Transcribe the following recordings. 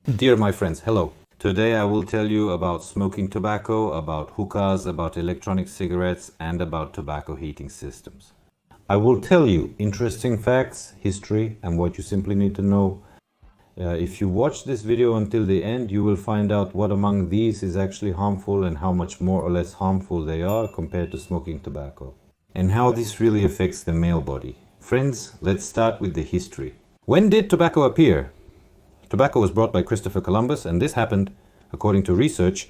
Dear my friends, hello. Today I will tell you about smoking tobacco, about hookahs, about electronic cigarettes, and about tobacco heating systems. I will tell you interesting facts, history, and what you simply need to know. If you watch this video until the end, you will find out what among these is actually harmful and how much more or less harmful they are compared to smoking tobacco, and how this really affects the male body. Friends, let's start with the history. When did tobacco appear? Tobacco was brought by Christopher Columbus, and this happened, according to research.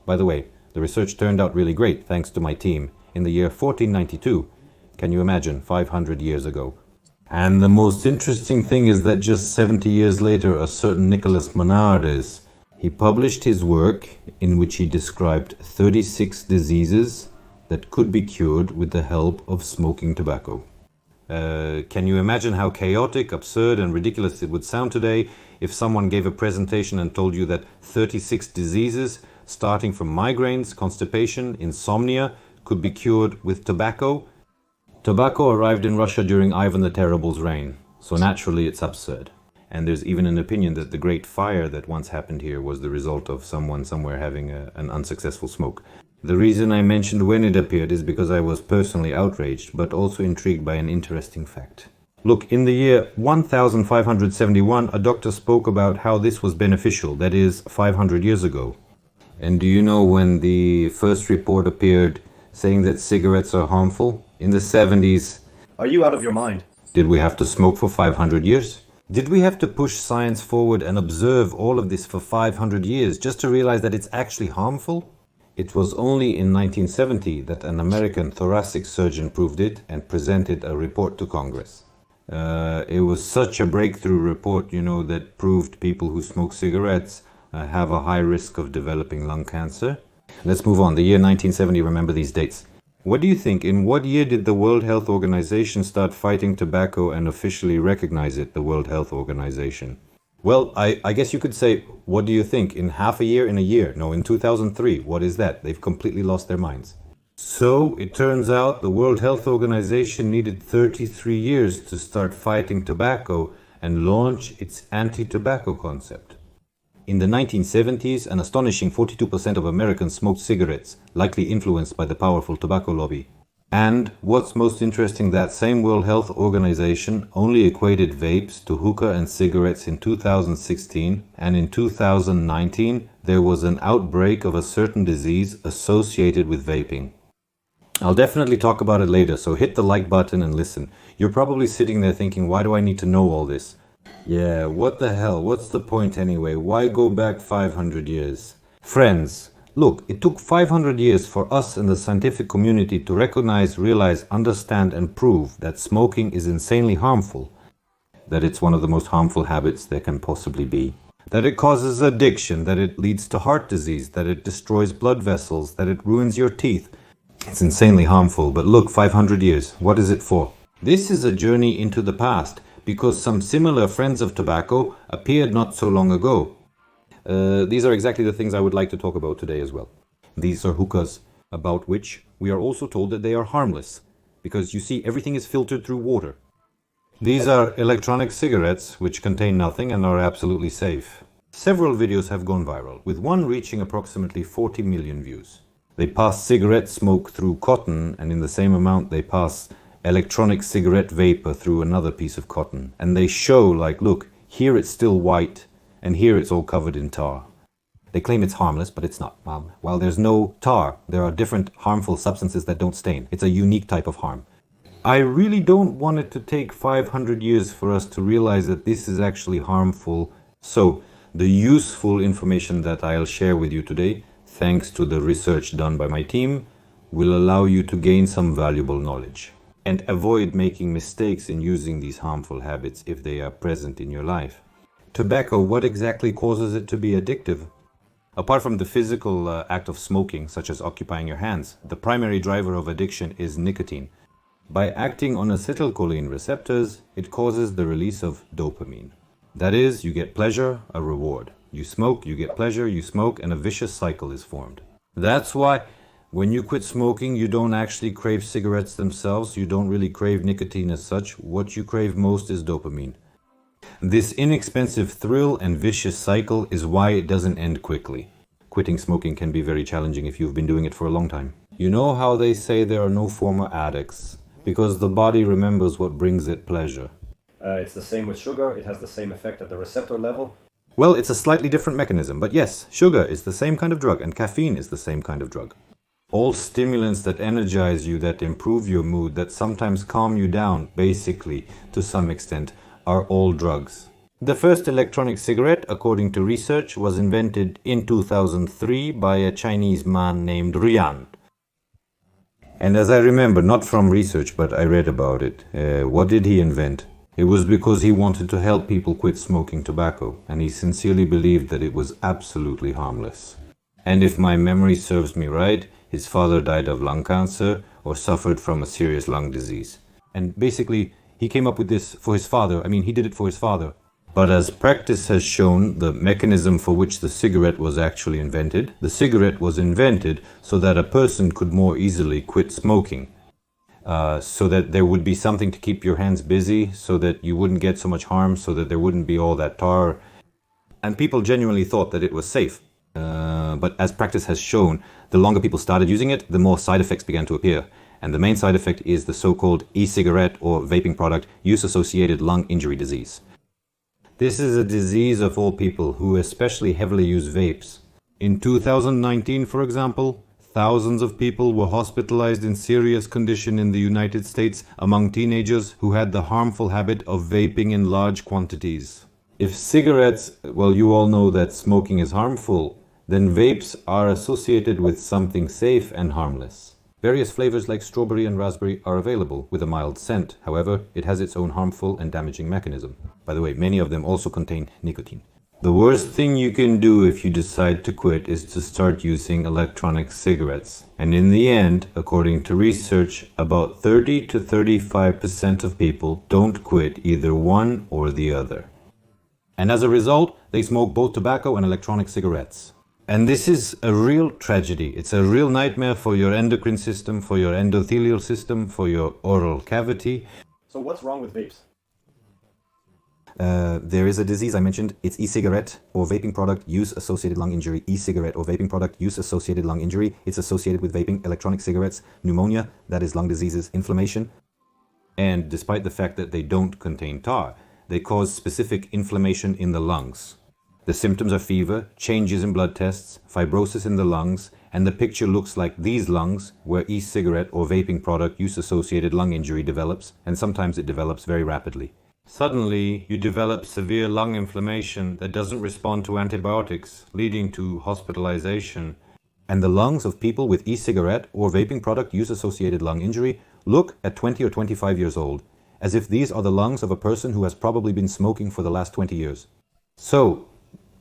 By the way, the research turned out really great, thanks to my team, in the year 1492. Can you imagine, 500 years ago? And the most interesting thing is that just 70 years later, a certain Nicholas Monardes, he published his work in which he described 36 diseases that could be cured with the help of smoking tobacco. Can you imagine how chaotic, absurd, and ridiculous it would sound today if someone gave a presentation and told you that 36 diseases, starting from migraines, constipation, insomnia, could be cured with tobacco? Tobacco arrived in Russia during Ivan the Terrible's reign, so naturally it's absurd. And there's even an opinion that the Great Fire that once happened here was the result of someone somewhere having an unsuccessful smoke. The reason I mentioned when it appeared is because I was personally outraged, but also intrigued by an interesting fact. Look, in the year 1571, a doctor spoke about how this was beneficial, that is, 500 years ago. And do you know when the first report appeared saying that cigarettes are harmful? In the 70s. Are you out of your mind? Did we have to smoke for 500 years? Did we have to push science forward and observe all of this for 500 years just to realize that it's actually harmful? It was only in 1970 that an American thoracic surgeon proved it and presented a report to Congress. It was such a breakthrough report, that proved people who smoke cigarettes have a high risk of developing lung cancer. Let's move on. The year 1970, remember these dates. What do you think? In what year did the World Health Organization start fighting tobacco and officially recognize it, the World Health Organization? Well, I guess you could say, what do you think? In half a year? In a year? No, in 2003. What is that? They've completely lost their minds. So, it turns out the World Health Organization needed 33 years to start fighting tobacco and launch its anti-tobacco concept. In the 1970s, an astonishing 42% of Americans smoked cigarettes, likely influenced by the powerful tobacco lobby. And, what's most interesting, that same World Health Organization only equated vapes to hookah and cigarettes in 2016, and in 2019 there was an outbreak of a certain disease associated with vaping. I'll definitely talk about it later, so hit the like button and listen. You're probably sitting there thinking, why do I need to know all this? Yeah, what the hell? What's the point anyway? Why go back 500 years? Friends, look, it took 500 years for us in the scientific community to recognize, realize, understand, and prove that smoking is insanely harmful, that it's one of the most harmful habits there can possibly be, that it causes addiction, that it leads to heart disease, that it destroys blood vessels, that it ruins your teeth. It's insanely harmful, but look, 500 years, what is it for? This is a journey into the past, because some similar friends of tobacco appeared not so long ago. These are exactly the things I would like to talk about today as well. These are hookahs, about which we are also told that they are harmless, because you see, everything is filtered through water. These are electronic cigarettes, which contain nothing and are absolutely safe. Several videos have gone viral, with one reaching approximately 40 million views. They pass cigarette smoke through cotton, and in the same amount they pass electronic cigarette vapor through another piece of cotton. And they show, like, look, here it's still white, and here it's all covered in tar. They claim it's harmless, but it's not. While there's no tar, there are different harmful substances that don't stain. It's a unique type of harm. I really don't want it to take 500 years for us to realize that this is actually harmful. So, the useful information that I'll share with you today, thanks to the research done by my team, will allow you to gain some valuable knowledge and avoid making mistakes in using these harmful habits if they are present in your life. Tobacco, what exactly causes it to be addictive? Apart from the physical act of smoking, such as occupying your hands, the primary driver of addiction is nicotine. By acting on acetylcholine receptors, it causes the release of dopamine. That is, you get pleasure, a reward. You smoke, you get pleasure, you smoke, and a vicious cycle is formed. That's why when you quit smoking, you don't actually crave cigarettes themselves, you don't really crave nicotine as such. What you crave most is dopamine. This inexpensive thrill and vicious cycle is why it doesn't end quickly. Quitting smoking can be very challenging if you've been doing it for a long time. You know how they say there are no former addicts? Because the body remembers what brings it pleasure. It's the same with sugar. It has the same effect at the receptor level. Well, it's a slightly different mechanism, but yes, sugar is the same kind of drug and caffeine is the same kind of drug. All stimulants that energize you, that improve your mood, that sometimes calm you down, basically, to some extent, are all drugs. The first electronic cigarette, according to research, was invented in 2003 by a Chinese man named Rian. And as I remember, not from research, but I read about it, what did he invent? It was because he wanted to help people quit smoking tobacco, and he sincerely believed that it was absolutely harmless. And if my memory serves me right, his father died of lung cancer or suffered from a serious lung disease. And basically, he came up with this for his father. I mean, he did it for his father. But as practice has shown, the mechanism for which the cigarette was actually invented, the cigarette was invented so that a person could more easily quit smoking. So that there would be something to keep your hands busy, so that you wouldn't get so much harm, so that there wouldn't be all that tar. And people genuinely thought that it was safe. But as practice has shown, the longer people started using it, the more side effects began to appear. And the main side effect is the so-called e-cigarette or vaping product use-associated lung injury disease. This is a disease of all people who especially heavily use vapes. In 2019, for example, thousands of people were hospitalized in serious condition in the United States among teenagers who had the harmful habit of vaping in large quantities. If cigarettes, well, you all know that smoking is harmful, then vapes are associated with something safe and harmless. Various flavors like strawberry and raspberry are available with a mild scent. However, it has its own harmful and damaging mechanism. By the way, many of them also contain nicotine. The worst thing you can do if you decide to quit is to start using electronic cigarettes. And in the end, according to research, about 30 to 35% of people don't quit either one or the other. And as a result, they smoke both tobacco and electronic cigarettes. And this is a real tragedy. It's a real nightmare for your endocrine system, for your endothelial system, for your oral cavity. So what's wrong with vapes? There is a disease I mentioned. It's e-cigarette or vaping product use-associated lung injury. E-cigarette or vaping product use-associated lung injury. It's associated with vaping, electronic cigarettes, pneumonia, that is lung diseases, inflammation. And despite the fact that they don't contain tar, they cause specific inflammation in the lungs. The symptoms are fever, changes in blood tests, fibrosis in the lungs, and the picture looks like these lungs, where e-cigarette or vaping product use-associated lung injury develops, and sometimes it develops very rapidly. Suddenly, you develop severe lung inflammation that doesn't respond to antibiotics, leading to hospitalization. And the lungs of people with e-cigarette or vaping product use-associated lung injury look at 20 or 25 years old, as if these are the lungs of a person who has probably been smoking for the last 20 years. So,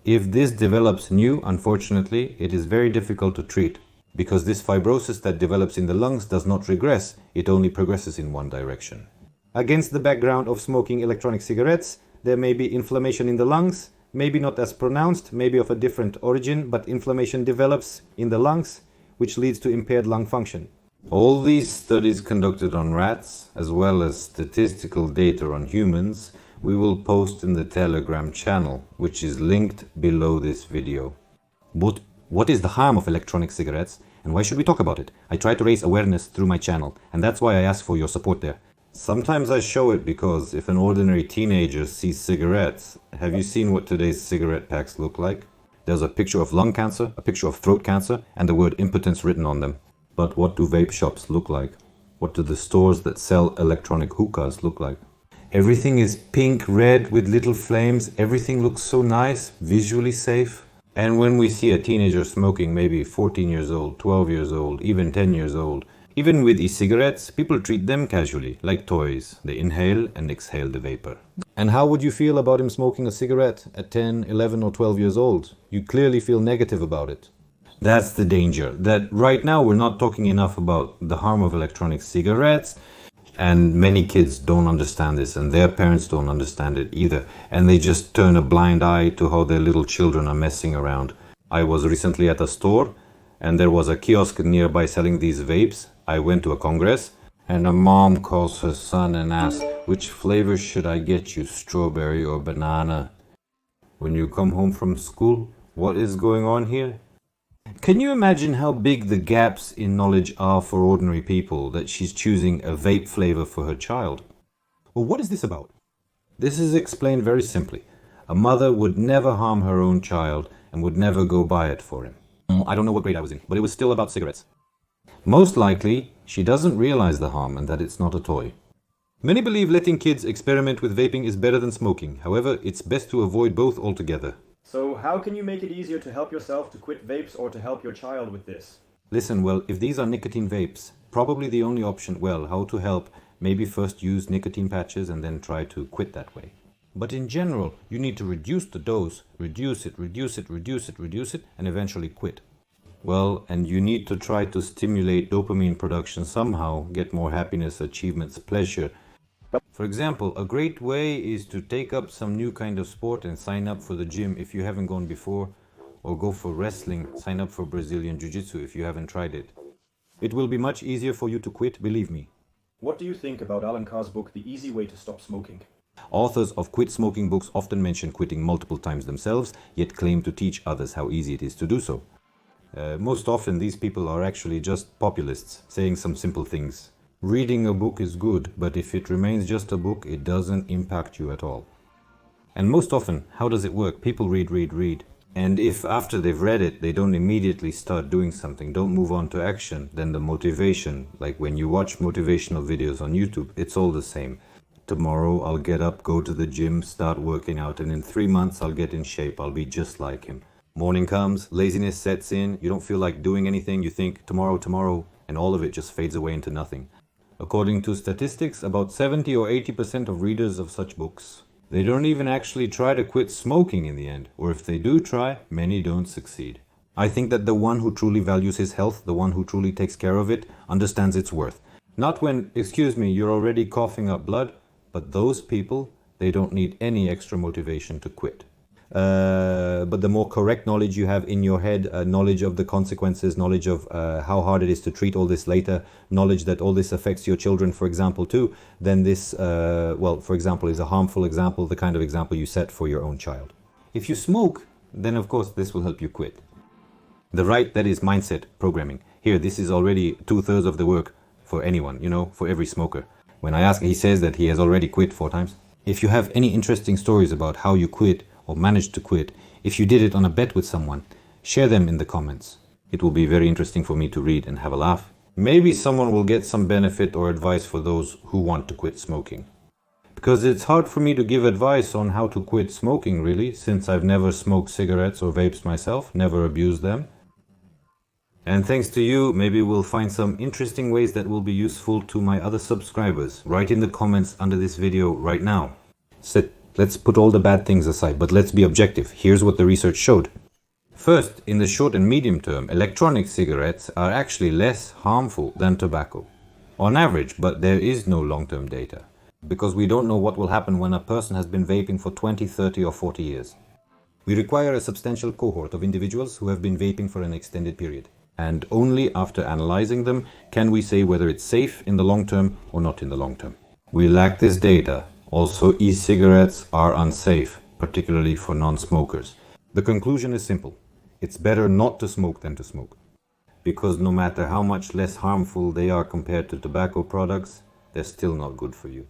if this develops new, unfortunately, it is very difficult to treat, because this fibrosis that develops in the lungs does not regress, it only progresses in one direction. Against the background of smoking electronic cigarettes, there may be inflammation in the lungs, maybe not as pronounced, maybe of a different origin, but inflammation develops in the lungs, which leads to impaired lung function. All these studies conducted on rats, as well as statistical data on humans, we will post in the Telegram channel, which is linked below this video. But what is the harm of electronic cigarettes, and why should we talk about it? I try to raise awareness through my channel, and that's why I ask for your support there. Sometimes I show it because if an ordinary teenager sees cigarettes, have you seen what today's cigarette packs look like? There's a picture of lung cancer, a picture of throat cancer, and the word impotence written on them. But what do vape shops look like? What do the stores that sell electronic hookahs look like? Everything is pink, red, with little flames. Everything looks so nice, visually safe. And when we see a teenager smoking, maybe 14 years old, 12 years old, even 10 years old, even with e-cigarettes, people treat them casually, like toys. They inhale and exhale the vapor. And how would you feel about him smoking a cigarette at 10, 11 or 12 years old? You clearly feel negative about it. That's the danger, that right now we're not talking enough about the harm of electronic cigarettes, and many kids don't understand this, and their parents don't understand it either, and they just turn a blind eye to how their little children are messing around. I was recently at a store, and there was a kiosk nearby selling these vapes. I went to a congress, And a mom calls her son and asks, which flavor should I get you, strawberry or banana? When you come home from school, what is going on here? Can you imagine how big the gaps in knowledge are for ordinary people that she's choosing a vape flavor for her child? Well, what is this about? This is explained very simply. A mother would never harm her own child and would never go buy it for him. I don't know what grade I was in, but it was still about cigarettes. Most likely, she doesn't realize the harm and that it's not a toy. Many believe letting kids experiment with vaping is better than smoking. However, it's best to avoid both altogether. So how can you make it easier to help yourself to quit vapes or to help your child with this? Listen, well, if these are nicotine vapes, probably the only option, well, how to help, maybe first use nicotine patches and then try to quit that way. But in general, you need to reduce the dose, reduce it, and eventually quit. Well, and you need to try to stimulate dopamine production somehow, get more happiness, achievements, pleasure. For example, a great way is to take up some new kind of sport and sign up for the gym if you haven't gone before, or go for wrestling, sign up for Brazilian Jiu-Jitsu if you haven't tried it. It will be much easier for you to quit, believe me. What do you think about Alan Carr's book, The Easy Way to Stop Smoking? Authors of quit smoking books often mention quitting multiple times themselves, yet claim to teach others how easy it is to do so. Most often these people are actually just populists, saying some simple things. Reading a book is good, but if it remains just a book, it doesn't impact you at all. And most often, how does it work? People read. And if after they've read it, they don't immediately start doing something, don't move on to action, then the motivation, like when you watch motivational videos on YouTube, it's all the same. Tomorrow I'll get up, go to the gym, start working out, and in 3 months I'll get in shape, I'll be just like him. Morning comes, laziness sets in, you don't feel like doing anything, you think tomorrow, and all of it just fades away into nothing. According to statistics, about 70 or 80% of readers of such books, they don't even actually try to quit smoking in the end, or if they do try, many don't succeed. I think that the one who truly values his health, the one who truly takes care of it, understands its worth. Not when, excuse me, you're already coughing up blood, but those people, they don't need any extra motivation to quit. But the more correct knowledge you have in your head, knowledge of the consequences, knowledge of how hard it is to treat all this later, knowledge that all this affects your children, for example, too, then this, for example, is a harmful example, the kind of example you set for your own child. If you smoke, then of course this will help you quit. The right, that is mindset programming. Here, this is already 2/3 of the work for anyone, for every smoker. When I ask, he says that he has already quit 4 times. If you have any interesting stories about how you quit or managed to quit, if you did it on a bet with someone, share them in the comments. It will be very interesting for me to read and have a laugh. Maybe someone will get some benefit or advice for those who want to quit smoking. Because it's hard for me to give advice on how to quit smoking, really, since I've never smoked cigarettes or vapes myself, never abused them. And thanks to you, maybe we'll find some interesting ways that will be useful to my other subscribers. Write in the comments under this video right now. Let's put all the bad things aside, but let's be objective. Here's what the research showed. First, in the short and medium term, electronic cigarettes are actually less harmful than tobacco. On average, but there is no long-term data. Because we don't know what will happen when a person has been vaping for 20, 30 or 40 years. We require a substantial cohort of individuals who have been vaping for an extended period. And only after analyzing them can we say whether it's safe in the long term or not in the long term. We lack this data. Also, e-cigarettes are unsafe, particularly for non-smokers. The conclusion is simple. It's better not to smoke than to smoke. Because no matter how much less harmful they are compared to tobacco products, they're still not good for you.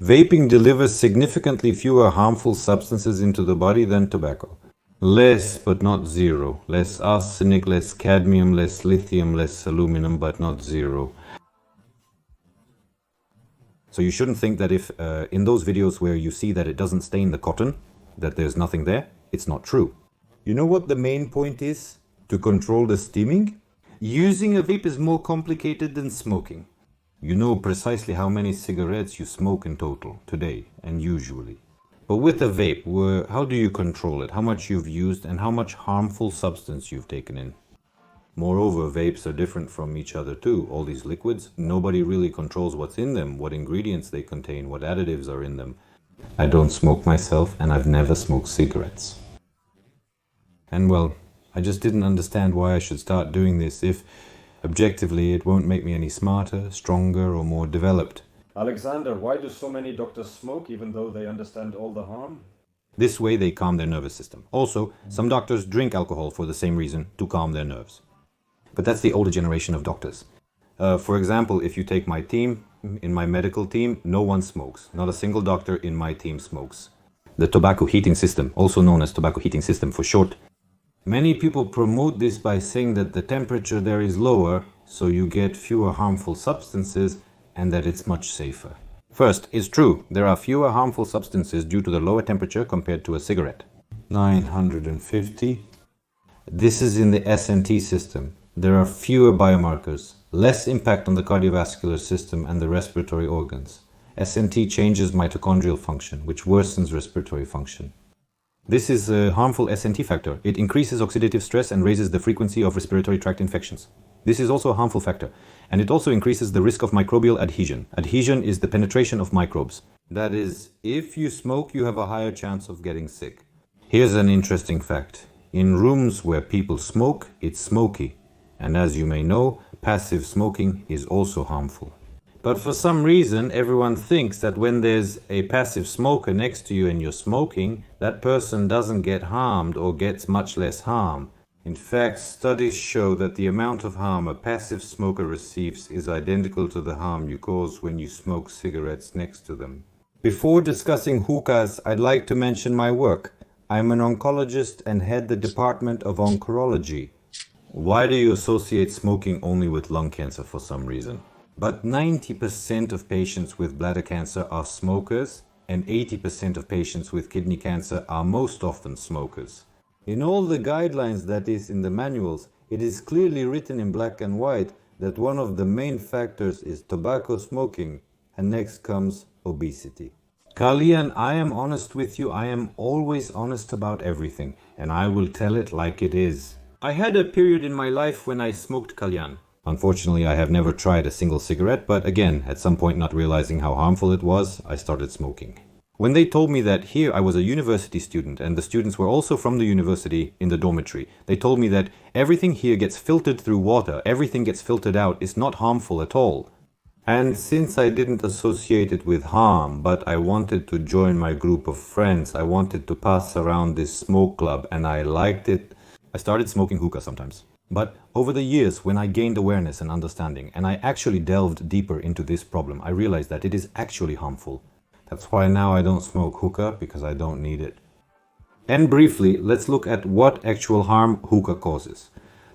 Vaping delivers significantly fewer harmful substances into the body than tobacco. Less, but not zero. Less arsenic, less cadmium, less lithium, less aluminum, but not zero. So you shouldn't think that if in those videos where you see that it doesn't stain the cotton, that there's nothing there. It's not true. You know what the main point is? To control the steaming? Using a vape is more complicated than smoking. You know precisely how many cigarettes you smoke in total, today, and usually. But with a vape, how do you control it? How much you've used and how much harmful substance you've taken in? Moreover, vapes are different from each other too. All these liquids, nobody really controls what's in them, what ingredients they contain, what additives are in them. I don't smoke myself and I've never smoked cigarettes. And well, I just didn't understand why I should start doing this. If Objectively, it won't make me any smarter, stronger, or more developed. Alexander, why do so many doctors smoke even though they understand all the harm? This way they calm their nervous system. Also, some doctors drink alcohol for the same reason, to calm their nerves. But that's the older generation of doctors. For example, if you take my team, in my medical team, no one smokes. Not a single doctor in my team smokes. The tobacco heating system, also known as tobacco heating system for short. Many people promote this by saying that the temperature there is lower, so you get fewer harmful substances, and that it's much safer. First, it's true, there are fewer harmful substances due to the lower temperature compared to a cigarette. 950. This is in the SNT system. There are fewer biomarkers, less impact on the cardiovascular system and the respiratory organs. SNT changes mitochondrial function, which worsens respiratory function. This is a harmful SNT factor. It increases oxidative stress and raises the frequency of respiratory tract infections. This is also a harmful factor, and it also increases the risk of microbial adhesion. Adhesion is the penetration of microbes. That is, if you smoke, you have a higher chance of getting sick. Here's an interesting fact. In rooms where people smoke, it's smoky. And as you may know, passive smoking is also harmful. But for some reason, everyone thinks that when there's a passive smoker next to you and you're smoking, that person doesn't get harmed or gets much less harm. In fact, studies show that the amount of harm a passive smoker receives is identical to the harm you cause when you smoke cigarettes next to them. Before discussing hookahs, I'd like to mention my work. I'm an oncologist and head the Department of Oncology. Why do you associate smoking only with lung cancer for some reason? But 90% of patients with bladder cancer are smokers, and 80% of patients with kidney cancer are most often smokers. In all the guidelines, that is, in the manuals, it is clearly written in black and white that one of the main factors is tobacco smoking, and next comes obesity. Kalyan, I am honest with you. I am always honest about everything, and I will tell it like it is. I had a period in my life when I smoked Kalyan. Unfortunately, I have never tried a single cigarette, but again, at some point not realizing how harmful it was, I started smoking. When they told me that here I was a university student and the students were also from the university in the dormitory, they told me that everything here gets filtered through water, everything gets filtered out, it's not harmful at all. And since I didn't associate it with harm, but I wanted to join my group of friends, I wanted to pass around this smoke club and I liked it, I started smoking hookah sometimes. But over the years, when I gained awareness and understanding, and I actually delved deeper into this problem, I realized that it is actually harmful. That's why now I don't smoke hookah, because I don't need it. And briefly, let's look at what actual harm hookah causes.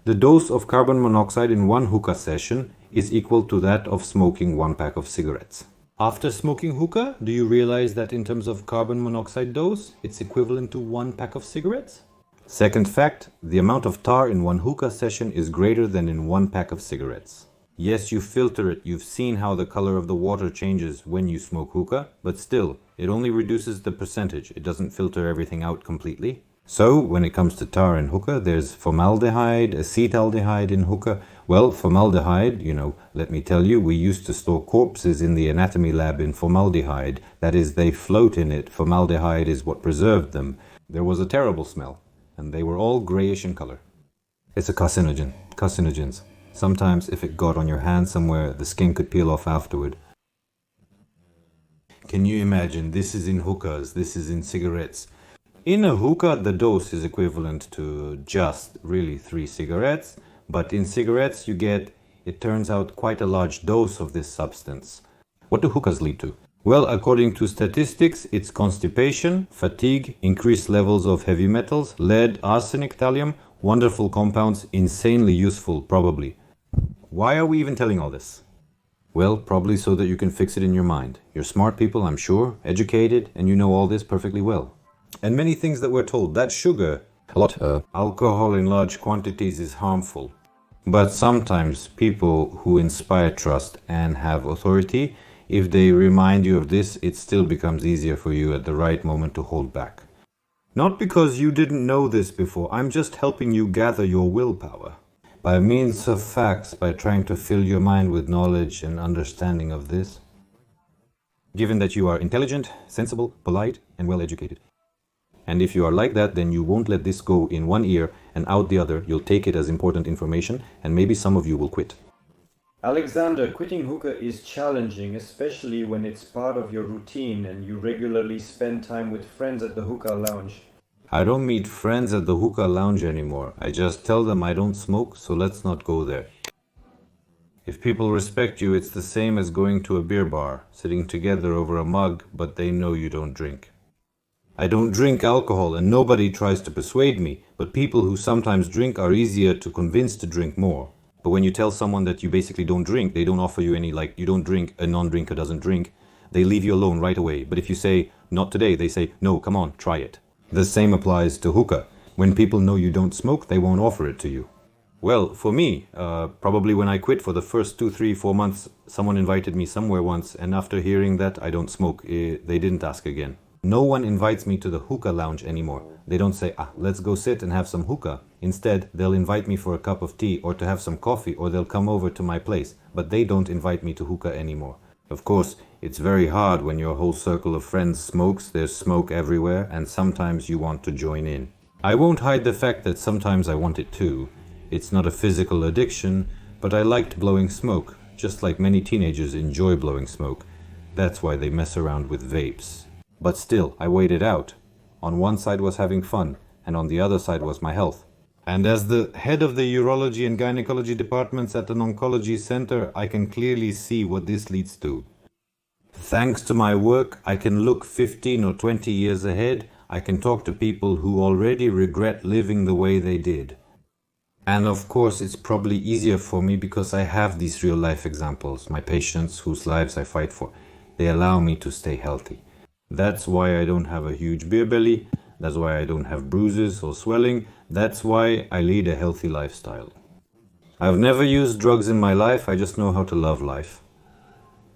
The dose of carbon monoxide in one hookah session is equal to that of smoking one pack of cigarettes. After smoking hookah, do you realize that in terms of carbon monoxide dose, it's equivalent to one pack of cigarettes? Second fact, the amount of tar in one hookah session is greater than in one pack of cigarettes. Yes, you filter it, you've seen how the color of the water changes when you smoke hookah, but still, it only reduces the percentage, it doesn't filter everything out completely. So, when it comes to tar in hookah, there's formaldehyde, acetaldehyde in hookah. Well, formaldehyde, let me tell you, we used to store corpses in the anatomy lab in formaldehyde. That is, they float in it. Formaldehyde is what preserved them. There was a terrible smell, and they were all grayish in color. It's a carcinogen. Carcinogens. Sometimes, if it got on your hand somewhere, the skin could peel off afterward. Can you imagine? This is in hookahs, this is in cigarettes. In a hookah, the dose is equivalent to just really 3 cigarettes, but in cigarettes you get, it turns out, quite a large dose of this substance. What do hookahs lead to? Well, according to statistics, it's constipation, fatigue, increased levels of heavy metals, lead, arsenic, thallium, wonderful compounds, insanely useful, probably. Why are we even telling all this? Well, probably so that you can fix it in your mind. You're smart people, I'm sure, educated, and you know all this perfectly well. And many things that we're told, that sugar, alcohol in large quantities is harmful. But sometimes people who inspire trust and have authority, if they remind you of this, it still becomes easier for you at the right moment to hold back. Not because you didn't know this before, I'm just helping you gather your willpower. By means of facts, by trying to fill your mind with knowledge and understanding of this. Given that you are intelligent, sensible, polite, and well educated. And if you are like that, then you won't let this go in one ear and out the other, you'll take it as important information, and maybe some of you will quit. Alexander, quitting hookah is challenging, especially when it's part of your routine and you regularly spend time with friends at the hookah lounge. I don't meet friends at the hookah lounge anymore. I just tell them I don't smoke, so let's not go there. If people respect you, it's the same as going to a beer bar, sitting together over a mug, but they know you don't drink. I don't drink alcohol and nobody tries to persuade me, but people who sometimes drink are easier to convince to drink more. But when you tell someone that you basically don't drink, they don't offer you any, you don't drink, a non-drinker doesn't drink, they leave you alone right away. But if you say, not today, they say, no, come on, try it. The same applies to hookah. When people know you don't smoke, they won't offer it to you. Well, for me, probably when I quit for the first 2, 3, 4 months, someone invited me somewhere once, and after hearing that I don't smoke, they didn't ask again. No one invites me to the hookah lounge anymore. They don't say, let's go sit and have some hookah. Instead, they'll invite me for a cup of tea or to have some coffee, or they'll come over to my place, but they don't invite me to hookah anymore. Of course, it's very hard when your whole circle of friends smokes, there's smoke everywhere, and sometimes you want to join in. I won't hide the fact that sometimes I want it too. It's not a physical addiction, but I liked blowing smoke, just like many teenagers enjoy blowing smoke. That's why they mess around with vapes. But still, I weighed it out. On one side was having fun, and on the other side was my health. And as the head of the urology and gynecology departments at an oncology center, I can clearly see what this leads to. Thanks to my work, I can look 15 or 20 years ahead. I can talk to people who already regret living the way they did. And of course, it's probably easier for me because I have these real life examples, my patients whose lives I fight for. They allow me to stay healthy. That's why I don't have a huge beer belly. That's why I don't have bruises or swelling. That's why I lead a healthy lifestyle. I've never used drugs in my life, I just know how to love life.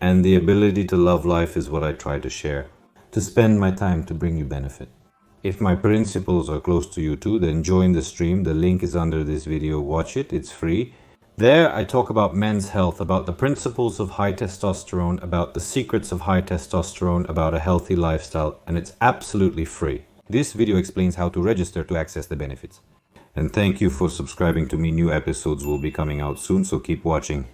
And the ability to love life is what I try to share, to spend my time to bring you benefit. If my principles are close to you too, then join the stream. The link is under this video. Watch it. It's free. There I talk about men's health, about the principles of high testosterone, about the secrets of high testosterone, about a healthy lifestyle, and it's absolutely free. This video explains how to register to access the benefits. And thank you for subscribing to me. New episodes will be coming out soon, so keep watching.